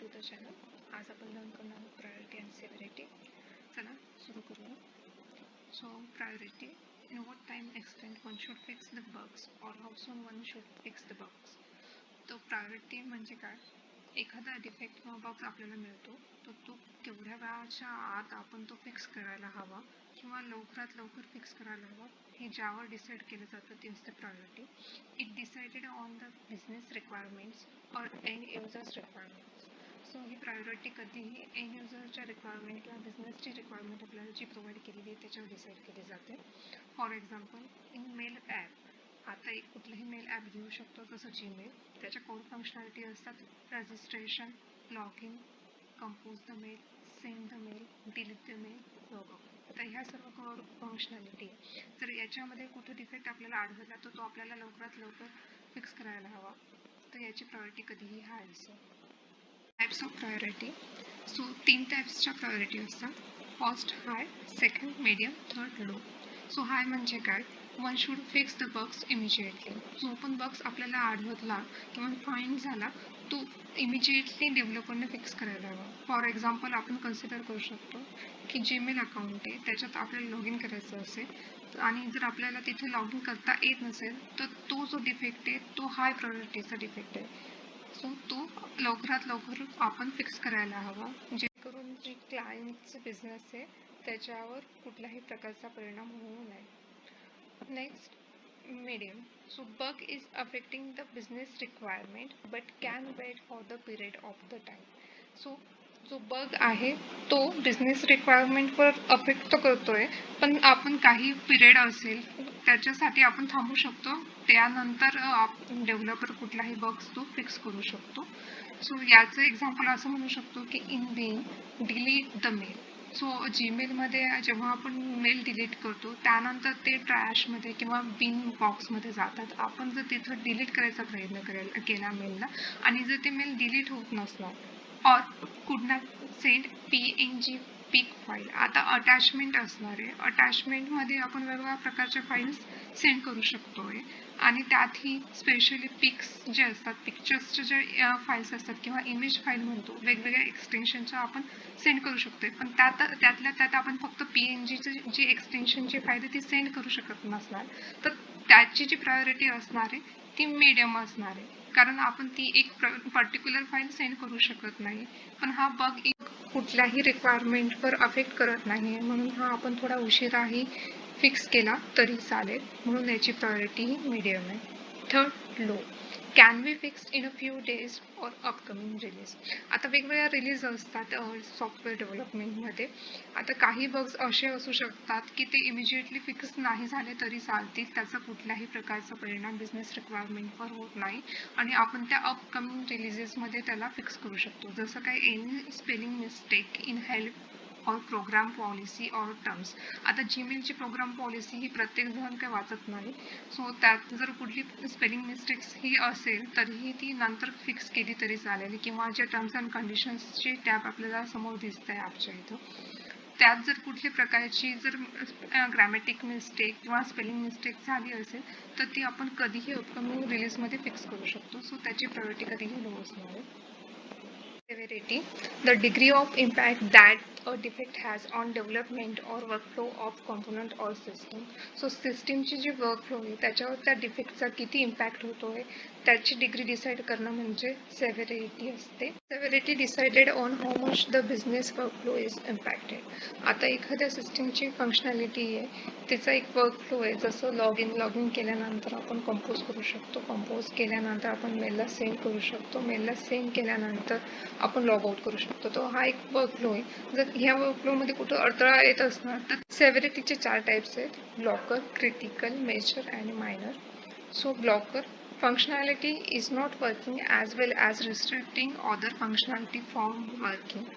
To the channel. आज आपण learn करणार आहोत प्रायोरिटी अँड सेव्हरिटी. चला सुरू करूया. So priority, in what time extent one should fix the bugs or how soon one should fix the bugs. तो priority म्हणजे काय, एखादा डिफेक्ट किंवा बग्स आपल्याला मिळतो तर तो केवढ्या वेळाच्या आत आपण तो फिक्स करायला हवा किंवा लवकरात लवकर फिक्स करायला हवा हे ज्यावर डिसाईड केलं जातं ते असते priority. It decided on the business requirements or end users requirements. So he priority कधीही एंड युजरच्या रिक्वायरमेंट किंवा बिझनेसची रिक्वायरमेंट आपल्याला जी प्रोव्हाइड केलेली आहे त्याच्यावर डिसाईड केली जाते. For example, in mail app, आता एक कुठलंही मेल ॲप घेऊ शकतो जसं जीमेल. त्याच्या कोर फंक्शनॅलिटी असतात registration, log in, compose the mail, send the mail, delete the mail, log out. तर ह्या सर्व कोर फंक्शनॅलिटी आहे. तर याच्यामध्ये कुठे डिफेक्ट आपल्याला आढळला तर तो आपल्याला लवकरात लवकर फिक्स करायला हवा. तर याची प्रायोरिटी कधीही हाय असेल. Types of priority. सो 3 टाइप्सच्या प्रायोरिटी असतात. First high, second medium, third low. So high म्हणजे काय, one should fix the bugs immediately. जो पण बग्स आपल्याला आढळला किंवा फाइंड झाला तो इमिजिएटली डेव्हलपरने फिक्स करायला हवा. फॉर एक्झाम्पल, आपण कन्सिडर करू शकतो की जीमेल अकाउंट आहे, त्याच्यात आपल्याला लॉग इन करायचं असेल आणि जर आपल्याला तिथे लॉग इन करता येत नसेल तर तो जो डिफेक्ट आहे तो हाय प्रायोरिटीचा डिफेक्ट आहे. सो तो लवकरात लवकर आपण फिक्स करायला हवा, जेणेकरून जे क्लायंटचं बिझनेस आहे त्याच्यावर कुठल्याही प्रकारचा परिणाम होऊ नये. Next, medium. So bug is affecting the business requirement but can wait for the period of the time. So जो बग आहे तो बिझनेस रिक्वायरमेंटवर अफेक्ट तर करतोय, पण आपण काही पिरियड असेल त्याच्यासाठी आपण थांबू शकतो. त्यानंतर डेव्हलपर कुठलाही बग्स तो फिक्स करू शकतो. सो याचं एक्झाम्पल असं म्हणू शकतो की in being delete the mail. So जीमेलमध्ये जेव्हा आपण मेल डिलीट करतो त्यानंतर ते ट्रॅशमध्ये किंवा बिन बॉक्समध्ये जातात. आपण जर तिथं डिलीट करायचा प्रयत्न केला मेलला आणि जर ते मेल डिलीट होत नसणार or could not send PNG pic file. आता अटॅचमेंट असणार आहे, अटॅचमेंटमध्ये आपण वेगवेगळ्या प्रकारच्या फाईल्स सेंड करू शकतो आहे आणि त्यातही स्पेशली पिक्स जे असतात, पिक्चर्सचे जे फाईल्स असतात किंवा इमेज फाईल म्हणतो, वेगवेगळ्या एक्सटेन्शनच्या आपण सेंड करू शकतो. पण त्यातल्या त्यात आपण फक्त PNGची जी एक्सटेन्शनची फाईल आहे ती सेंड करू शकत नसणार. तर त्याची जी प्रायोरिटी असणार आहे ती मीडियम असणार आहे, कारण आपण ती एक पर्टिक्युलर फाईल सेंड करू शकत नाही. पण हा बग कुठल्याही रिक्वायरमेंटवर अफेक्ट करत नाही, म्हणून हा आपण थोडा उशिराही फिक्स केला तरी चालेल, म्हणून याची प्रायोरिटी ही मीडियम आहे. Third, low. Can be fixed in a few days or upcoming release. आता वेगवेगळ्या रिलीज असतात सॉफ्टवेअर डेव्हलपमेंटमध्ये. आता काही बग्स असे असू शकतात की ते इमिजिएटली फिक्स नाही झाले तरी चालतील, त्याचा कुठल्याही प्रकारचा परिणाम बिझनेस रिक्वायरमेंटवर होत नाही आणि आपण त्या अपकमिंग रिलीजेसमध्ये त्याला फिक्स करू शकतो. जसं काय any spelling mistake in help और प्रोग्राम पॉलिसी और टर्म्स. आता जीमेलची प्रोग्राम पॉलिसी ही प्रत्येक जण काही वाचत नाही. सो त्यात जर कुठली स्पेलिंग मिस्टेक्स ही असेल तरीही ती नंतर फिक्स केली तरी चालेल, किंवा जे टर्म्स अँड कंडिशन्सची टॅब आपल्याला समोर दिसत आहे ॲपच्या इथं, त्यात जर कुठल्या प्रकारची जर ग्रॅमॅटिक मिस्टेक किंवा स्पेलिंग मिस्टेक झाली असेल तर ती आपण कधीही अपकमिंग रिलीजमध्ये फिक्स करू शकतो. सो त्याची प्रायोरिटी कधीही लो असणार आहे. Severity, the degree of impact that a defect has on development or workflow of component or system. So सिस्टीमची जी वर्कफ्लो आहे त्याच्यावर त्या डिफेक्टचा किती इम्पॅक्ट होतो आहे त्याची डिग्री डिसाईड करणं म्हणजे सेव्हिरिटी असते. Severity decided on how much the business workflow is impacted. आता एखाद्या सिस्टीमची फंक्शनॅलिटी आहे, तिचा एक वर्कफ्लो आहे, जसं लॉग इन केल्यानंतर आपण कंपोज करू शकतो, कंपोज केल्यानंतर आपण मेलला सेंड करू शकतो, मेलला सेंड केल्यानंतर आपण लॉग आउट करू शकतो. तो हा एक वर्कफ्लो आहे. जर ह्या वर्कफ्लोमध्ये कुठं अडथळा येत असणार तर सेव्हिरिटीचे 4 टाईप्स आहेत: ब्लॉकर, क्रिटिकल, मेजर आणि minor. So blocker, functionality is not working as well as restricting other functionality from working.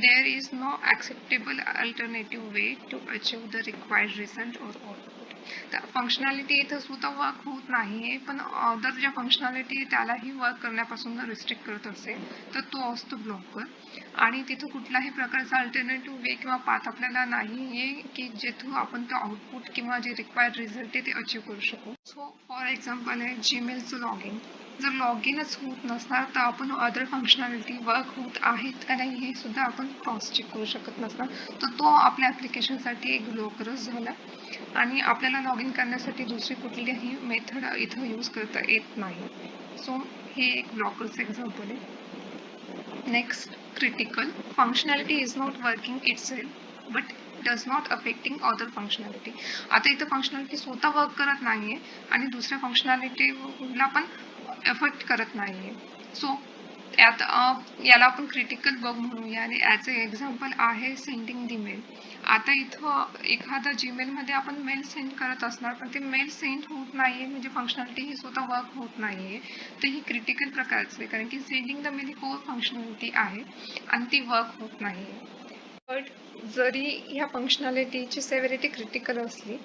There is no acceptable alternative way to achieve the required result or output. तर functionality इथं सुद्धा work होत नाही आहे, पण other ज्या functionality त्यालाही work करण्यापासून रिस्ट्रिक्ट करत असेल तर तो असतो ब्लॉकर. आणि तिथं कुठल्याही प्रकारचा अल्टरनेटिव्ह वे किंवा पाथ आपल्याला नाही आहे की जिथून आपण तो आउटपुट किंवा जे रिक्वायर्ड रिझल्ट आहे ते अचीव करू शकू. सो फॉर एक्झाम्पल आहे जीमेलचं लॉग इन. जर लॉग इनच होत नसणार तर आपण अदर फंक्शनॅलिटी वर्क होत आहेत का नाही हे सुद्धा आपण क्रॉस चेक करू शकत नसणार. तर तो आपल्या ॲप्लिकेशनसाठी एक ब्लॉकरच झाला आणि आपल्याला लॉग इन करण्यासाठी दुसरी कुठलीही मेथड इथं यूज करता येत नाही. सो हे एक ब्लॉकरचं एक्झाम्पल आहे. Next, critical functionality is not working itself but does not affecting other functionality. आता इथं फंक्शनॅलिटी स्वतः वर्क करत नाही आहे आणि दुसऱ्या फंक्शनॅलिटीला पण एफेक्ट करत नाही आहे. सो याला आपण क्रिटिकल बग म्हणूया आणि ॲज ए एक्झाम्पल आहे सेंडिंग दी मेल. आता इथं एखादा जीमेलमध्ये आपण मेल सेंड करत असणार पण ते मेल सेंड होत नाही आहे म्हणजे फंक्शनॅलिटी ही स्वतः वर्क होत नाही आहे. तर ही क्रिटिकल प्रकारचं आहे कारण की सेंडिंग द मेल ही कोर फंक्शनॅलिटी आहे आणि ती वर्क होत नाही आहे. बट जरी ह्या फंक्शनॅलिटीची सेव्हिरिटी क्रिटिकल असली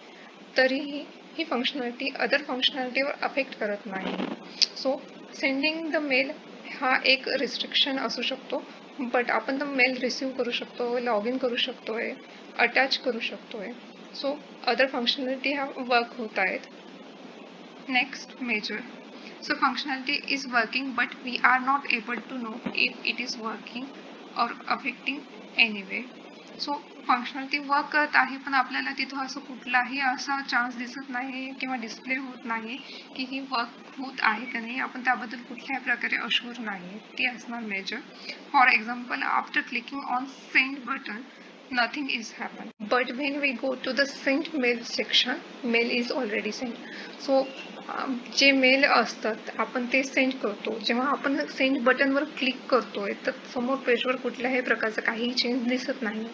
तरीही ही फंक्शनॅलिटी अदर फंक्शनॅलिटीवर अफेक्ट करत नाही. सो सेंडिंग द मेल हा एक रिस्ट्रिक्शन असू शकतो बट आपण तो मेल रिसीव्ह करू शकतो, लॉग इन करू शकतोय, अटॅच करू शकतोय. सो अदर फंक्शनॅलिटी ह्या वर्क होत आहेत. Next, major. So functionality is working but we are not able to know if it is working or affecting anyway. So functionality work करत आहे पण आपल्याला तिथं असं कुठलाही असा चान्स दिसत नाही किंवा डिस्प्ले होत नाही की ही वर्क होत आहे का नाही, आपण त्याबद्दल कुठल्याही प्रकारे अशुअर नाही. ती असणार major. For example, after clicking on send button nothing is happen but when we go to the sent mail section mail is already sent. So जे मेल असतात आपण ते सेंड करतो, जेव्हा आपण सेंड बटनवर क्लिक करतोय तर समोर पेजवर कुठल्याही प्रकारचं काही चेंज दिसत नाही.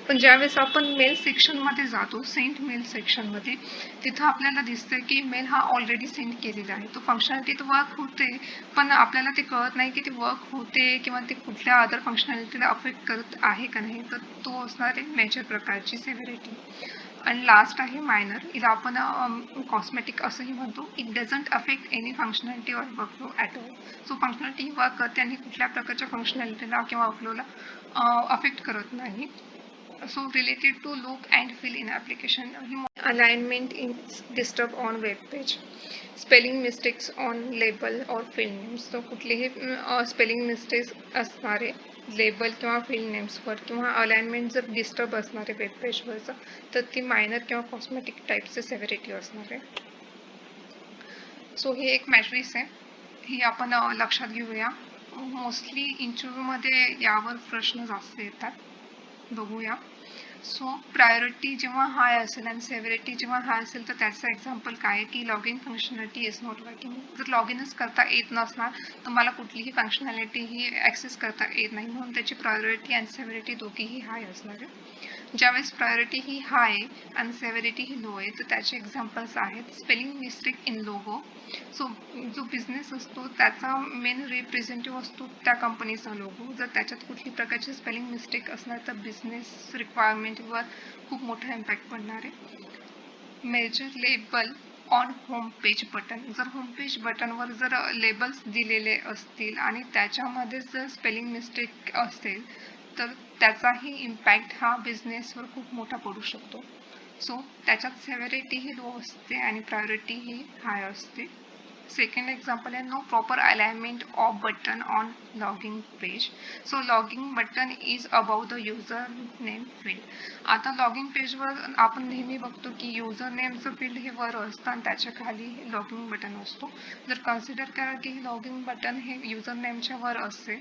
पण ज्यावेळेस आपण मेल सेक्शनमध्ये जातो, सेंड मेल सेक्शनमध्ये, तिथं आपल्याला दिसतंय की मेल हा ऑलरेडी सेंड केलेला आहे. तो फंक्शनॅलिटी तर वर्क होते पण आपल्याला ते कळत नाही की ते वर्क होते किंवा ते कुठल्या अदर फंक्शनॅलिटीला अफेक्ट करत आहे का नाही. तर तो असणार आहे मेजर प्रकारची सेव्हिरिटी. आणि लास्ट आहे मायनर. हिला आपण कॉस्मेटिक असंही म्हणतो. It doesn't affect any functionality or workflow at all. So functionality work करते आणि कुठल्या प्रकारच्या फंक्शनॅलिटीला किंवा वर्कफ्लोला अफेक्ट करत नाही. So related to look and feel in application, alignment is disturbed on web page, spelling mistakes on label or field names. So कुठलेही spelling mistakes असणारे label किंवा फील्ड नेम्सवर किंवा अलाइनमेंट जर डिस्टर्ब असणारे वेब पेजवरचं तर ती मायनर किंवा कॉस्मेटिक टाईपचे सेव्हिरिटी असणार आहे. सो ही एक मॅट्रिक्स आहे, ही आपण लक्षात घेऊया. मोस्टली इंटरव्ह्यूमध्ये यावर प्रश्न जास्त येतात, बघूया. सो प्रायोरिटी जेव्हा हाय असेल आणि सेव्हिरिटी जेव्हा हाय असेल तर त्याचं एक्झाम्पल काय आहे की log in functionality is not working. जर लॉग इनच करता येत नसणार तर मला कुठलीही फंक्शनॅलिटी ही ॲक्सेस करता येत नाही, म्हणून त्याची प्रायोरिटी आणि सेव्हिरिटी दोघीही हाय असणार आहे. ज्यावेळेस प्रायोरिटी ही हाय आणि सेव्हिरिटी ही लो आहे तर त्याचे एक्झाम्पल्स आहेत spelling mistake in logo. So जो बिझनेस असतो त्याचा मेन रिप्रेझेंटेटिव्ह असतो त्या कंपनीचा लोगो. जर त्याच्यात कुठली प्रकारची स्पेलिंग मिस्टेक असणार तर बिझनेस रिक्वायरमेंटवर खूप मोठा इम्पॅक्ट पडणार आहे. Major label on home page button. जर होम पेज बटनवर जर लेबल्स दिलेले असतील आणि त्याच्यामध्ये जर स्पेलिंग मिस्टेक असेल तर त्याचाही इम्पॅक्ट हा बिझनेसवर खूप मोठा पडू शकतो. सो त्याच्यात सेव्हिरिटी ही लो असते आणि प्रायोरिटी ही हाय असते. सेकंड एक्झाम्पल आहे no proper alignment of button on logging page. So logging button is about the user name field. आता लॉगिंग पेजवर आपण नेहमी बघतो की युजर नेमचं फील्ड हे वर असतं आणि त्याच्या खाली लॉगिंग बटन असतो. जर कन्सिडर करा की लॉगिंग बटन हे युजर नेमच्या वर असेल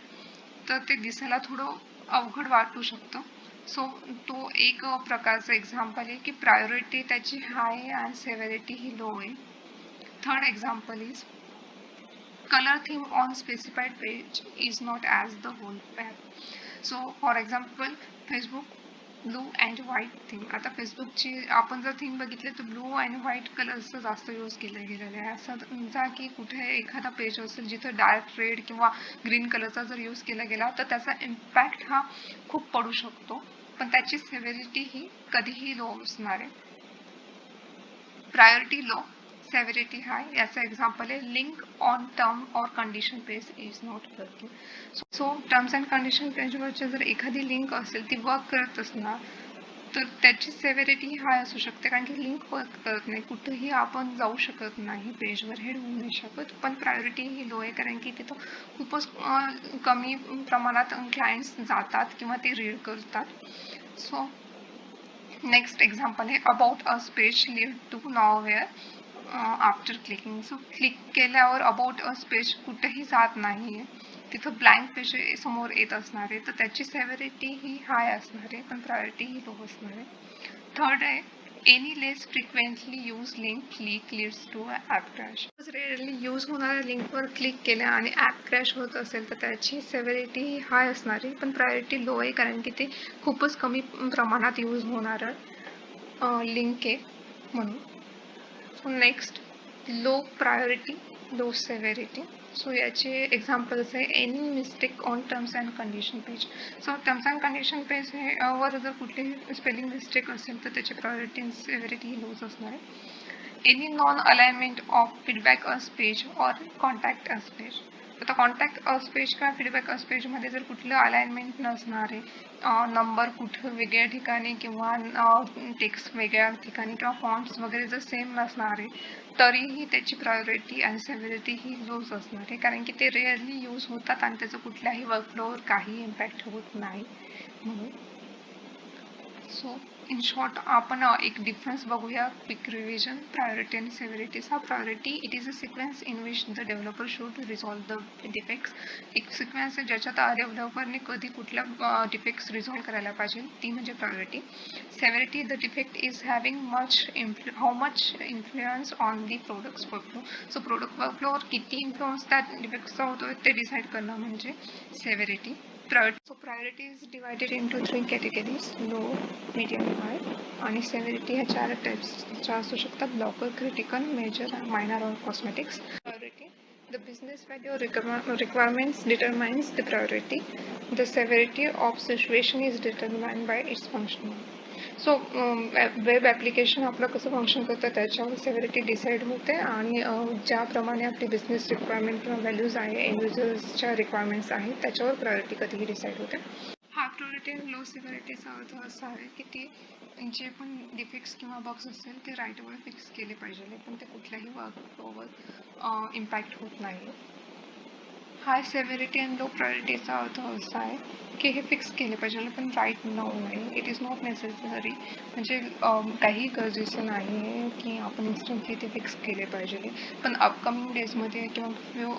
तर ते दिसायला थोडं अवघड वाटू शकतं. सो तो एक प्रकारचं एक्झाम्पल आहे की प्रायोरिटी त्याची हाय आहे आणि सेव्हिरिटी ही लो आहे. Third example is color theme on specified page is not as the whole page. So for example Facebook blue and white theme. आता फेसबुकची आपण जर थीम बघितली तर ब्लू अँड व्हाईट कलरचं जास्त यूज केलं गेलेलं आहे. असं समजा की कुठे एखादा पेज असेल जिथं डार्क रेड किंवा ग्रीन कलरचा जर यूज केला गेला तर त्याचा इम्पॅक्ट हा खूप पडू शकतो पण त्याची सेव्हिरिटी ही कधीही लो असणार आहे. Priority low, severity high. याचं एक्झाम्पल आहे link on term or condition page is not working. So terms and condition पेजवरची जर एखादी लिंक असेल ती वर्क करत असणार तर त्याची सेव्हिरिटी ही हाय असू शकते, कारण की लिंक वर्क करत नाही, कुठंही आपण जाऊ शकत नाही, पेजवर हेड होऊ नाही शकत. पण प्रायोरिटी ही लो आहे, कारण की तिथं खूपच कमी प्रमाणात क्लायंट्स जातात किंवा ते रीड करतात. सो नेक्स्ट एक्झाम्पल आहे about us page lead to nowhere after clicking. So click केल्यावर अबाउट अस पेज कुठेही जात नाही आहे, तिथं ब्लँक पेज समोर येत असणार आहे, तर त्याची सेव्हिरिटी ही हाय असणार आहे, पण प्रायोरिटी ही लो असणार आहे. थर्ड आहे any less frequently use link click leads to app crash. Rarely use होणाऱ्या लिंकवर क्लिक केल्या आणि ॲप क्रॅश होत असेल तर त्याची सेव्हिरिटी ही हाय असणार आहे, पण प्रायोरिटी लो आहे, कारण की ते खूपच कमी प्रमाणात यूज होणारं लिंक आहे म्हणून. So next low priority low severity. So याचे एक्झाम्पल्स आहे any mistake on terms and condition page. So terms and condition page हे वर जर कुठलीही स्पेलिंग मिस्टेक असेल तर त्याची प्रायोरिटी अँड सेव्हिरिटी ही लोच असणार आहे. Any non alignment of feedback us page or contact us page. आता कॉन्टॅक्ट अस पेज किंवा फीडबॅक अस पेजमध्ये जर कुठलं अलाइनमेंट नसणार आहे, नंबर कुठं वेगळ्या ठिकाणी किंवा टेक्स्ट वेगळ्या ठिकाणी किंवा फॉन्ट्स वगैरे जर सेम नसणार आहे, तरीही त्याची प्रायोरिटी आणि सेव्हिरिटी ही लोच असणार आहे, कारण की ते रेअरली यूज होतात आणि त्याचं कुठल्याही वर्कफ्लोवर काही इम्पॅक्ट होत नाही म्हणून. सो इन शॉर्ट आपण एक डिफरन्स बघूया, क्विक रिव्हिजन. प्रायोरिटी आणि सेव्हिरिटीचा. Priority it is a sequence in which the developer should resolve the defects. एक सिक्वेन्स आहे ज्याच्यात डेव्हलपरने कधी कुठल्या डिफेक्ट्स रिझॉल्व करायला पाहिजे, ती म्हणजे priority. Severity the defect is having how much influence on the products workflow. So product वर्कफ्लोवर किती इन्फ्लुएन्स त्या डिफेक्ट्सचा होतो ते डिसाईड करणं म्हणजे severity. So priority is divided into 3 categories: low, medium, high. आणि severity ह्या 4 टाइप्सच्या असू शकतात: ब्लॉकर, क्रिटिकल, मेजर, मायनर और cosmetics. Priority. The business value requirements determines the priority. The severity of situation is determined by its functioning. So web application आपलं कसं function करतं त्याच्यावर severity decide होते, आणि ज्याप्रमाणे आपली बिझनेस रिक्वायरमेंट किंवा व्हॅल्यूज आहे, एंड युजर्सच्या रिक्वायरमेंट्स आहेत, त्याच्यावर प्रायोरिटी कधीही डिसाईड होते. हाय प्रायोरिटी आणि लो सेव्हिरिटीचा अर्थ असा आहे की ते जे पण डिफेक्ट्स किंवा बग्स असेल ते राईट वे फिक्स केले पाहिजे, पण ते कुठल्याही वर्कफ्लोवर इम्पॅक्ट होत नाही. हाय सेव्हिरिटी अँड लो प्रायोरिटीचा अर्थ असा आहे की हे फिक्स केले पाहिजे, पण राईट नाऊ नाही. इट इज नॉट नेसेसरी, म्हणजे काही गरजेचं नाही आहे की आपण इन्स्टंटली ते फिक्स केले पाहिजे, पण अपकमिंग डेजमध्ये किंवा फ्यू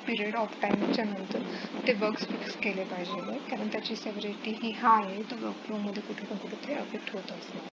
पिरियड ऑफ टाईमच्या नंतर ते बग्स फिक्स केले पाहिजे, कारण त्याची सेव्हिरिटी ही हाय आहे, तर वर्कफ्लोमध्ये कुठे ना कुठे ते अफेक्ट होत असते.